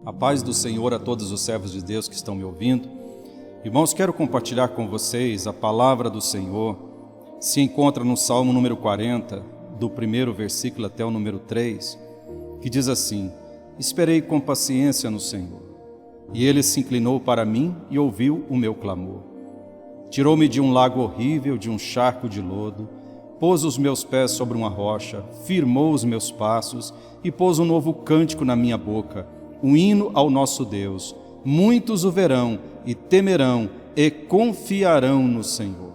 A paz do Senhor a todos os servos de Deus que estão me ouvindo. Irmãos, quero compartilhar com vocês a palavra do Senhor. Se encontra no Salmo número 40, do primeiro versículo até o número 3, que diz assim: Esperei com paciência no Senhor, e Ele se inclinou para mim e ouviu o meu clamor. Tirou-me de um lago horrível, de um charco de lodo, pôs os meus pés sobre uma rocha, firmou os meus passos e pôs um novo cântico na minha boca, um hino ao nosso Deus. Muitos o verão e temerão e confiarão no Senhor.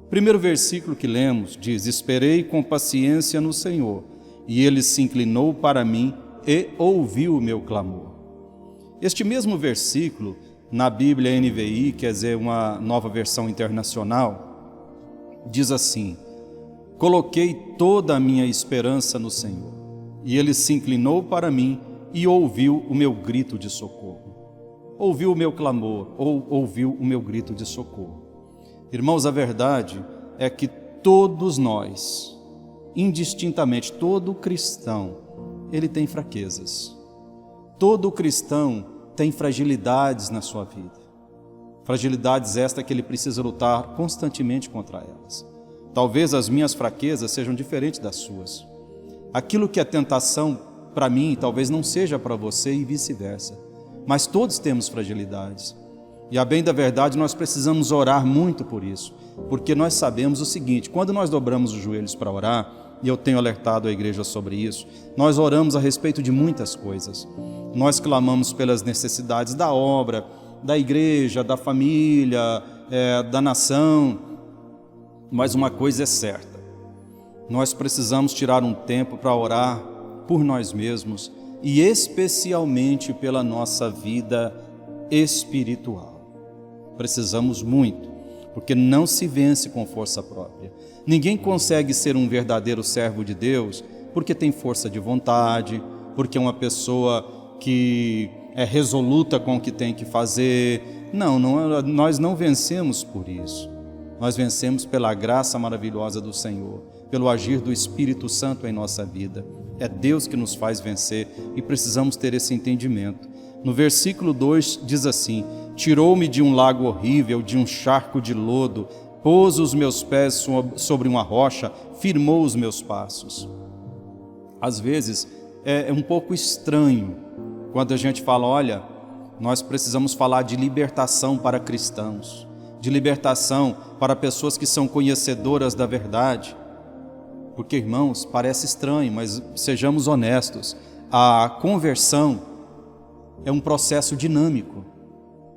Primeiro versículo que lemos diz: Esperei com paciência no Senhor, e Ele se inclinou para mim e ouviu o meu clamor. Este mesmo versículo, na Bíblia NVI, quer dizer, uma nova versão internacional, diz assim: Coloquei toda a minha esperança no Senhor, e Ele se inclinou para mim e ouviu o meu grito de socorro. Ouviu o meu clamor, ou ouviu o meu grito de socorro. Irmãos, a verdade é que todos nós, indistintamente, todo cristão, ele tem fraquezas. Todo cristão tem fragilidades na sua vida. Fragilidades estas que ele precisa lutar constantemente contra elas. Talvez as minhas fraquezas sejam diferentes das suas. Aquilo que é tentação para mim, talvez não seja para você e vice-versa. Mas todos temos fragilidades. E a bem da verdade, nós precisamos orar muito por isso. Porque nós sabemos o seguinte: quando nós dobramos os joelhos para orar, e eu tenho alertado a igreja sobre isso, nós oramos a respeito de muitas coisas. Nós clamamos pelas necessidades da obra, da igreja, da família, da nação. Mas uma coisa é certa: nós precisamos tirar um tempo para orar por nós mesmos e especialmente pela nossa vida espiritual. Precisamos muito, porque não se vence com força própria. Ninguém consegue ser um verdadeiro servo de Deus porque tem força de vontade, porque é uma pessoa que é resoluta com o que tem que fazer. Não, nós não vencemos por isso. Nós vencemos pela graça maravilhosa do Senhor, pelo agir do Espírito Santo em nossa vida. É Deus que nos faz vencer e precisamos ter esse entendimento. No versículo 2 diz assim: Tirou-me de um lago horrível, de um charco de lodo, pôs os meus pés sobre uma rocha, firmou os meus passos. Às vezes é um pouco estranho quando a gente fala: olha, nós precisamos falar de libertação para cristãos, de libertação para pessoas que são conhecedoras da verdade. Porque, irmãos, parece estranho, mas sejamos honestos, a conversão é um processo dinâmico.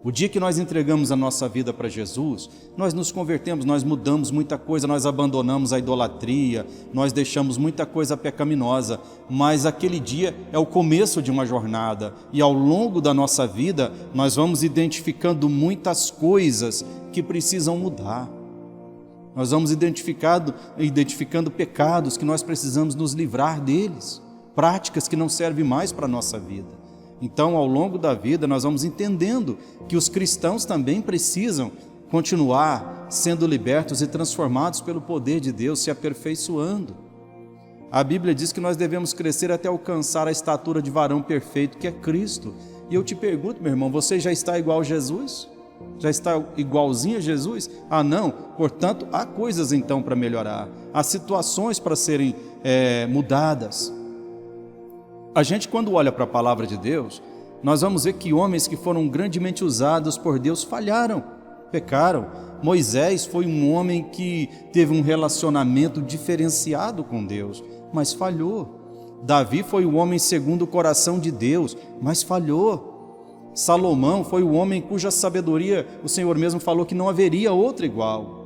O dia que nós entregamos a nossa vida para Jesus, nós nos convertemos, nós mudamos muita coisa, nós abandonamos a idolatria, nós deixamos muita coisa pecaminosa, mas aquele dia é o começo de uma jornada, e ao longo da nossa vida nós vamos identificando muitas coisas que precisam mudar. Nós vamos identificando pecados que nós precisamos nos livrar deles, práticas que não servem mais para a nossa vida. Então, ao longo da vida, nós vamos entendendo que os cristãos também precisam continuar sendo libertos e transformados pelo poder de Deus, se aperfeiçoando. A Bíblia diz que nós devemos crescer até alcançar a estatura de varão perfeito, que é Cristo. E eu te pergunto, meu irmão, você já está igual a Jesus? Já está igualzinho a Jesus? Ah, não? Portanto, há coisas então para melhorar. Há situações para serem mudadas. A gente, quando olha para a palavra de Deus, nós vamos ver que homens que foram grandemente usados por Deus falharam, pecaram. Moisés foi um homem que teve um relacionamento diferenciado com Deus, mas falhou. Davi foi o homem segundo o coração de Deus, mas falhou. Salomão foi o homem cuja sabedoria o Senhor mesmo falou que não haveria outro igual.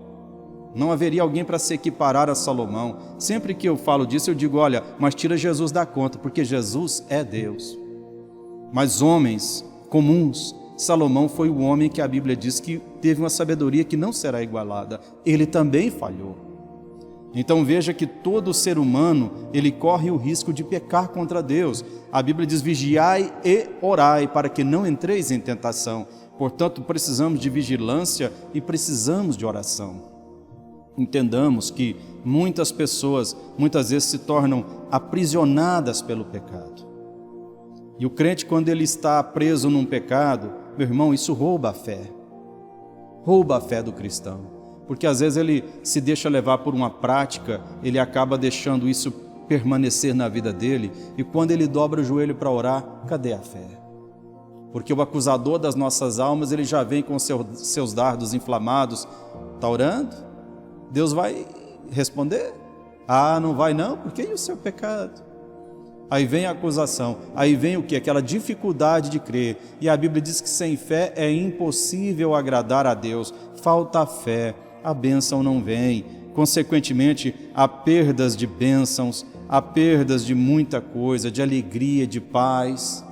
Não haveria alguém para se equiparar a Salomão. Sempre que eu falo disso, eu digo: olha, mas tira Jesus da conta, porque Jesus é Deus. Mas homens comuns, Salomão foi o homem que a Bíblia diz que teve uma sabedoria que não será igualada. Ele também falhou. Então veja que todo ser humano, ele corre o risco de pecar contra Deus. A Bíblia diz: vigiai e orai, para que não entreis em tentação. Portanto, precisamos de vigilância e precisamos de oração. Entendamos que muitas pessoas, muitas vezes se tornam aprisionadas pelo pecado. E o crente, quando ele está preso num pecado, meu irmão, isso rouba a fé do cristão, porque às vezes ele se deixa levar por uma prática, ele acaba deixando isso permanecer na vida dele, e quando ele dobra o joelho para orar, cadê a fé? Porque o acusador das nossas almas, ele já vem com seus dardos inflamados. Está orando? Deus vai responder? Ah, não vai não? Porque e o seu pecado? Aí vem a acusação, aí vem o quê? Aquela dificuldade de crer. E a Bíblia diz que sem fé é impossível agradar a Deus. Falta fé, a bênção não vem. Consequentemente, há perdas de bênçãos, há perdas de muita coisa, de alegria, de paz.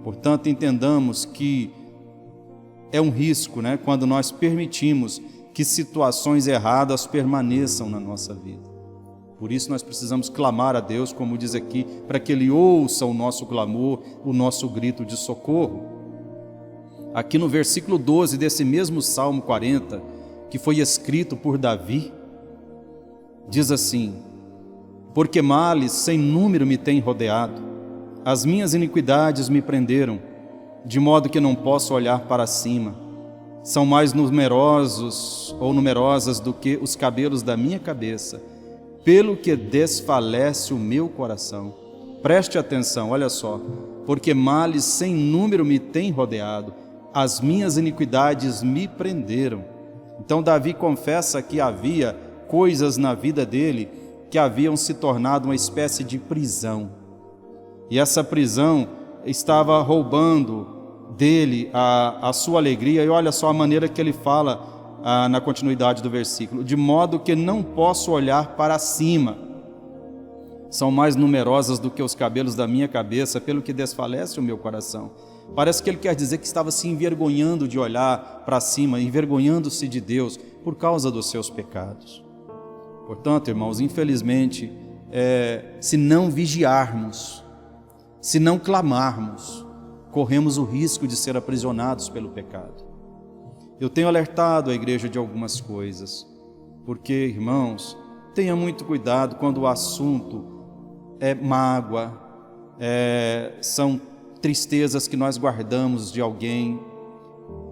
Portanto, entendamos que é um risco, né, quando nós permitimos que situações erradas permaneçam na nossa vida. Por isso nós precisamos clamar a Deus, como diz aqui, para que Ele ouça o nosso clamor, o nosso grito de socorro. Aqui no versículo 12 desse mesmo Salmo 40, que foi escrito por Davi, diz assim: porque males sem número me têm rodeado, as minhas iniquidades me prenderam, de modo que não posso olhar para cima. São mais numerosas do que os cabelos da minha cabeça, pelo que desfalece o meu coração. Preste atenção, olha só. Porque males sem número me têm rodeado, as minhas iniquidades me prenderam. Então Davi confessa que havia coisas na vida dele que haviam se tornado uma espécie de prisão. E essa prisão estava roubando dele a sua alegria. E olha só a maneira que ele fala na continuidade do versículo: de modo que não posso olhar para cima. São mais numerosas do que os cabelos da minha cabeça, pelo que desfalece o meu coração. Parece que ele quer dizer que estava se envergonhando de olhar para cima, envergonhando-se de Deus por causa dos seus pecados. Portanto, irmãos, infelizmente, se não vigiarmos, se não clamarmos, corremos o risco de ser aprisionados pelo pecado. Eu tenho alertado a igreja de algumas coisas, porque, irmãos, tenha muito cuidado quando o assunto é mágoa, são tristezas que nós guardamos de alguém,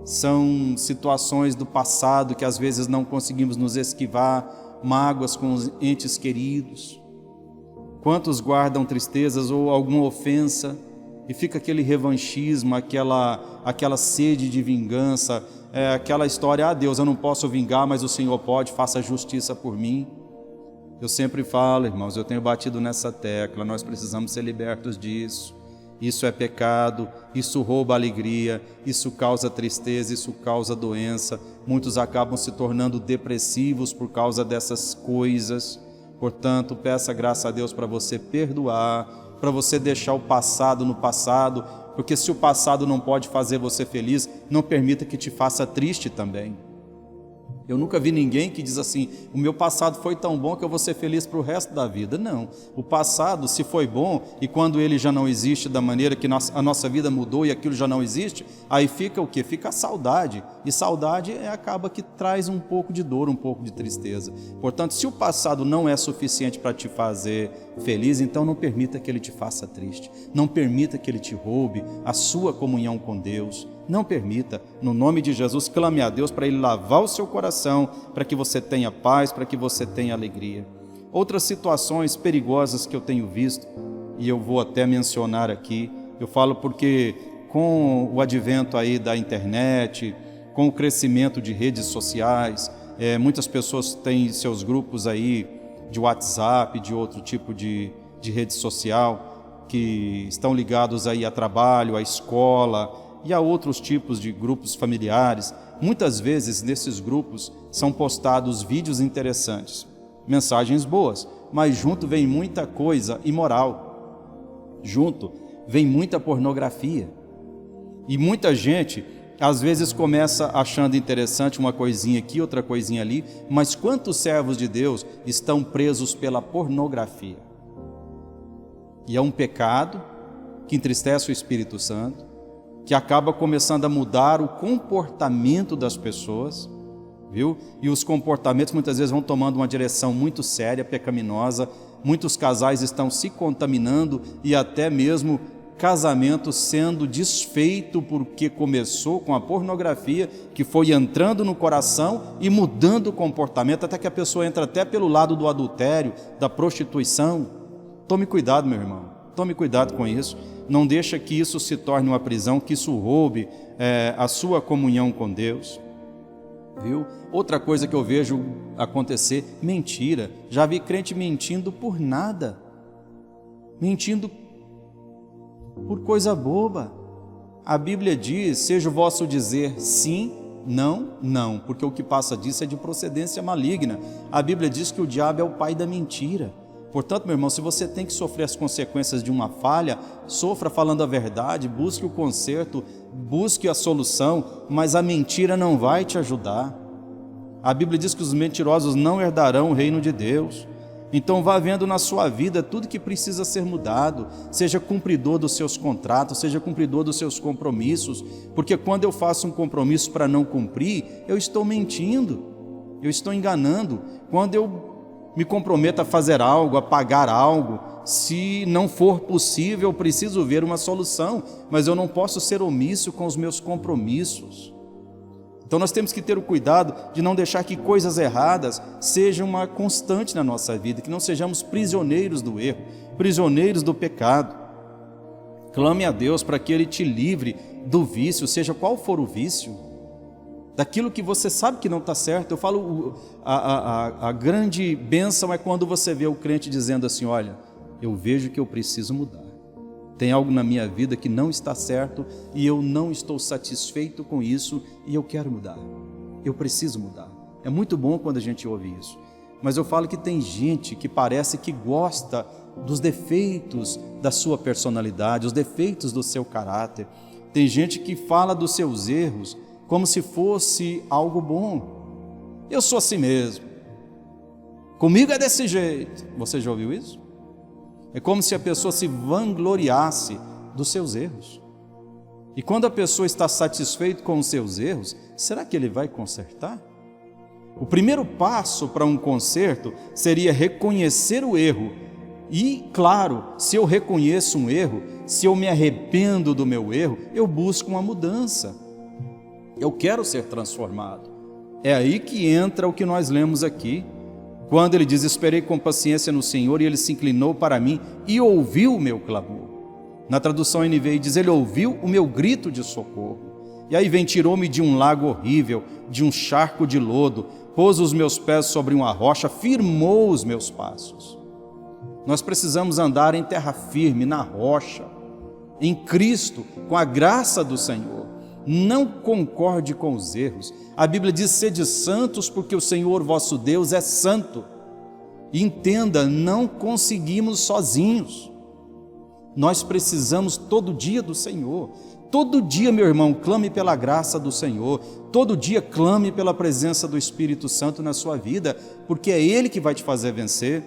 são situações do passado que às vezes não conseguimos nos esquivar, mágoas com os entes queridos. Quantos guardam tristezas ou alguma ofensa e fica aquele revanchismo, aquela sede de vingança, aquela história: ah, Deus, eu não posso vingar, mas o Senhor pode, faça justiça por mim. Eu sempre falo, irmãos, eu tenho batido nessa tecla, nós precisamos ser libertos disso. Isso é pecado, isso rouba a alegria, isso causa tristeza, isso causa doença. Muitos acabam se tornando depressivos por causa dessas coisas. Portanto, peça graça a Deus para você perdoar, para você deixar o passado no passado, porque se o passado não pode fazer você feliz, não permita que te faça triste também. Eu nunca vi ninguém que diz assim: o meu passado foi tão bom que eu vou ser feliz para o resto da vida. Não, o passado, se foi bom, e quando ele já não existe da maneira que a nossa vida mudou e aquilo já não existe, aí fica o quê? Fica a saudade, e saudade acaba que traz um pouco de dor, um pouco de tristeza. Portanto, se o passado não é suficiente para te fazer feliz, então não permita que ele te faça triste, não permita que ele te roube a sua comunhão com Deus. Não permita. No nome de Jesus, clame a Deus para Ele lavar o seu coração, para que você tenha paz, para que você tenha alegria. Outras situações perigosas que eu tenho visto, e eu vou até mencionar aqui, eu falo porque com o advento aí da internet, com o crescimento de redes sociais, muitas pessoas têm seus grupos aí de WhatsApp, de outro tipo de rede social, que estão ligados aí a trabalho, a escola, e há outros tipos de grupos familiares. Muitas vezes nesses grupos são postados vídeos interessantes, mensagens boas, mas junto vem muita coisa imoral, junto vem muita pornografia. E muita gente às vezes começa achando interessante uma coisinha aqui, outra coisinha ali, mas quantos servos de Deus estão presos pela pornografia? E é um pecado que entristece o Espírito Santo, que acaba começando a mudar o comportamento das pessoas, viu? E os comportamentos muitas vezes vão tomando uma direção muito séria, pecaminosa. Muitos casais estão se contaminando e até mesmo casamento sendo desfeito porque começou com a pornografia, que foi entrando no coração e mudando o comportamento, até que a pessoa entra até pelo lado do adultério, da prostituição. Tome cuidado, meu irmão, tome cuidado com isso. Não deixa que isso se torne uma prisão, que isso roube a sua comunhão com Deus. Viu? Outra coisa que eu vejo acontecer, mentira. Já vi crente mentindo por nada, mentindo por coisa boba. A Bíblia diz: seja o vosso dizer sim, não, não, porque o que passa disso é de procedência maligna. A Bíblia diz que o diabo é o pai da mentira. Portanto, meu irmão, se você tem que sofrer as consequências de uma falha, sofra falando a verdade, busque o conserto, busque a solução, mas a mentira não vai te ajudar. A Bíblia diz que os mentirosos não herdarão o reino de Deus. Então vá vendo na sua vida tudo que precisa ser mudado, seja cumpridor dos seus contratos, seja cumpridor dos seus compromissos, porque quando eu faço um compromisso para não cumprir, eu estou mentindo, eu estou enganando. Quando eu me comprometo a fazer algo, a pagar algo, se não for possível, eu preciso ver uma solução, mas eu não posso ser omisso com os meus compromissos. Então nós temos que ter o cuidado de não deixar que coisas erradas sejam uma constante na nossa vida, que não sejamos prisioneiros do erro, prisioneiros do pecado. Clame a Deus para que Ele te livre do vício, seja qual for o vício, daquilo que você sabe que não está certo. Eu falo, a grande bênção é quando você vê o crente dizendo assim: olha, eu vejo que eu preciso mudar. Tem algo na minha vida que não está certo e eu não estou satisfeito com isso e eu quero mudar. Eu preciso mudar. É muito bom quando a gente ouve isso. Mas eu falo que tem gente que parece que gosta dos defeitos da sua personalidade, os defeitos do seu caráter. Tem gente que fala dos seus erros como se fosse algo bom. Eu sou assim mesmo. Comigo é desse jeito. Você já ouviu isso? É como se a pessoa se vangloriasse dos seus erros. E quando a pessoa está satisfeita com os seus erros, será que ele vai consertar? O primeiro passo para um conserto seria reconhecer o erro. E, claro, se eu reconheço um erro, se eu me arrependo do meu erro, eu busco uma mudança. Eu quero ser transformado. É aí que entra o que nós lemos aqui. Quando ele diz: esperei com paciência no Senhor e Ele se inclinou para mim e ouviu o meu clamor. Na tradução NVI diz: Ele ouviu o meu grito de socorro. E aí vem: tirou-me de um lago horrível, de um charco de lodo, pôs os meus pés sobre uma rocha, firmou os meus passos. Nós precisamos andar em terra firme, na rocha, em Cristo, com a graça do Senhor. Não concorde com os erros. A Bíblia diz: sede santos, porque o Senhor vosso Deus é santo. E entenda, não conseguimos sozinhos. Nós precisamos todo dia do Senhor. Todo dia, meu irmão, clame pela graça do Senhor. Todo dia clame pela presença do Espírito Santo na sua vida, porque é Ele que vai te fazer vencer.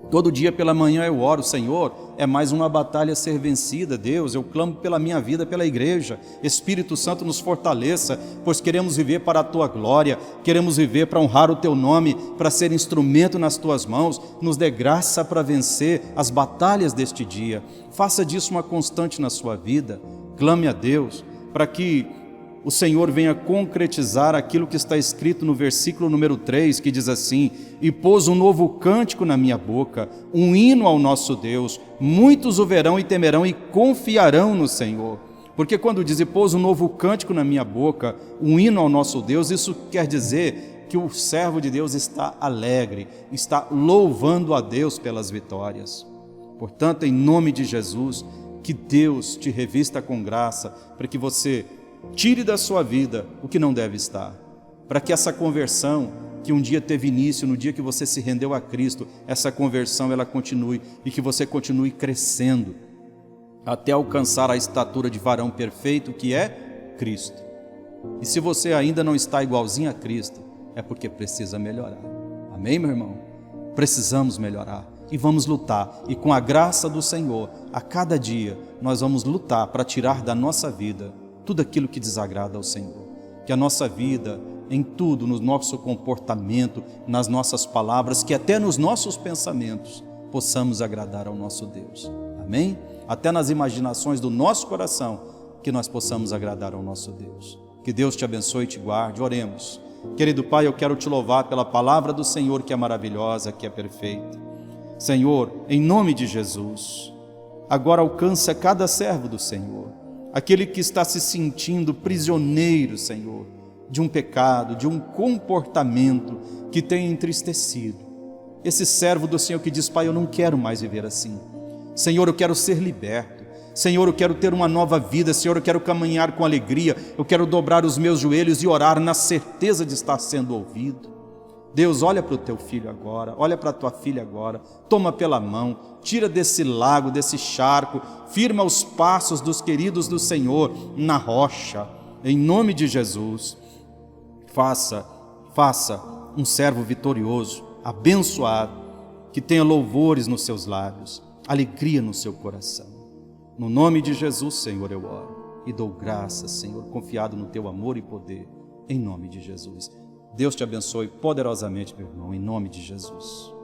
Todo dia pela manhã eu oro: Senhor, é mais uma batalha a ser vencida. Deus, eu clamo pela minha vida, pela igreja. Espírito Santo, nos fortaleça, pois queremos viver para a Tua glória, queremos viver para honrar o Teu nome, para ser instrumento nas Tuas mãos. Nos dê graça para vencer as batalhas deste dia. Faça disso uma constante na sua vida. Clame a Deus para que o Senhor venha concretizar aquilo que está escrito no versículo número 3, que diz assim: e pôs um novo cântico na minha boca, um hino ao nosso Deus. Muitos o verão e temerão e confiarão no Senhor. Porque quando diz: e pôs um novo cântico na minha boca, um hino ao nosso Deus, isso quer dizer que o servo de Deus está alegre, está louvando a Deus pelas vitórias. Portanto, em nome de Jesus, que Deus te revista com graça, para que você tire da sua vida o que não deve estar, para que essa conversão que um dia teve início, no dia que você se rendeu a Cristo, essa conversão ela continue e que você continue crescendo até alcançar a estatura de varão perfeito, que é Cristo. E se você ainda não está igualzinho a Cristo, é porque precisa melhorar. Amém, meu irmão? Precisamos melhorar e vamos lutar, e com a graça do Senhor, a cada dia nós vamos lutar para tirar da nossa vida tudo aquilo que desagrada ao Senhor. Que a nossa vida, em tudo, no nosso comportamento, nas nossas palavras, que até nos nossos pensamentos, possamos agradar ao nosso Deus. Amém? até nas imaginações do nosso coração, que nós possamos agradar ao nosso Deus. Que Deus te abençoe e te guarde. Oremos. Querido Pai, eu quero te louvar pela palavra do Senhor, que é maravilhosa, que é perfeita. Senhor, em nome de Jesus, agora alcança cada servo do Senhor, aquele que está se sentindo prisioneiro, Senhor, de um pecado, de um comportamento que tem entristecido. Esse servo do Senhor que diz: Pai, eu não quero mais viver assim. Senhor, eu quero ser liberto. Senhor, eu quero ter uma nova vida. Senhor, eu quero caminhar com alegria. Eu quero dobrar os meus joelhos e orar na certeza de estar sendo ouvido. Deus, olha para o teu filho agora, olha para a tua filha agora, toma pela mão, tira desse lago, desse charco, firma os passos dos queridos do Senhor na rocha, em nome de Jesus. Faça um servo vitorioso, abençoado, que tenha louvores nos seus lábios, alegria no seu coração. No nome de Jesus, Senhor, eu oro e dou graças, Senhor, confiado no teu amor e poder, em nome de Jesus. Deus te abençoe poderosamente, meu irmão, em nome de Jesus.